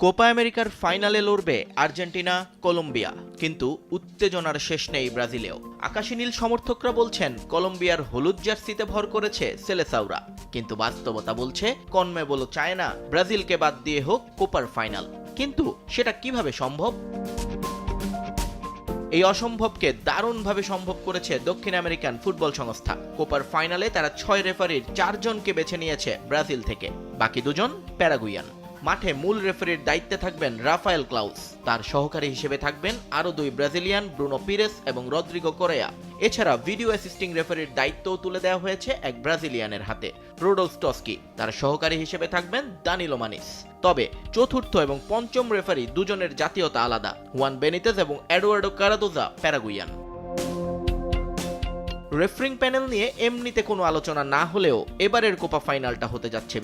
Copa আমেরিকার ফাইনালে লড়বে আর্জেন্টিনা কলম্বিয়া, কিন্তু উত্তেজনার শেষ নেই ব্রাজিলেও। আকাশী নীল সমর্থকরা বলছেন কলম্বিয়ার হলুদ জার্সিতে ভর করেছে সেলেসাওরা, কিন্তু বাস্তবতা বলছে কনমেবল চায় না ব্রাজিলকে বাদ দিয়ে হোক কোপার ফাইনাল। কিন্তু সেটা কিভাবে সম্ভব? এই অসম্ভবকে দারুণভাবে সম্ভব করেছে দক্ষিণ আমেরিকান ফুটবল সংস্থা। কোপার ফাইনালে তারা 6 রেফারির 4 জনকে বেছে নিয়েছে ব্রাজিল থেকে, বাকি 2 জন প্যারাগুইয়ান। মাঠে মূল রেফারির দায়িত্বে থাকবেন রাফায়েল ক্লাউস, তার সহকারী হিসেবে থাকবেন আরও 2 ব্রাজিলিয়ান, ব্রুনো পিরেস এবং রদ্রিগো কোরেয়া। এছাড়া ভিডিও অ্যাসিস্টিং রেফারির দায়িত্বও তুলে দেওয়া হয়েছে এক ব্রাজিলিয়ানের হাতে, রোডলফ টস্কি। তার সহকারী হিসেবে থাকবেন দানিলো মানিস। তবে চতুর্থ এবং পঞ্চম রেফারি 2 জনের জাতীয়তা আলাদা, হুয়ান বেনিতেজ এবং এডুয়ার্ডো কারাদোজা প্যারাগুইয়ান। রেফারিং প্যানেল নিয়ে এমনিতে কোনো আলোচনা না হলেও এবারের কোপা ফাইনালটা হতে যাচ্ছে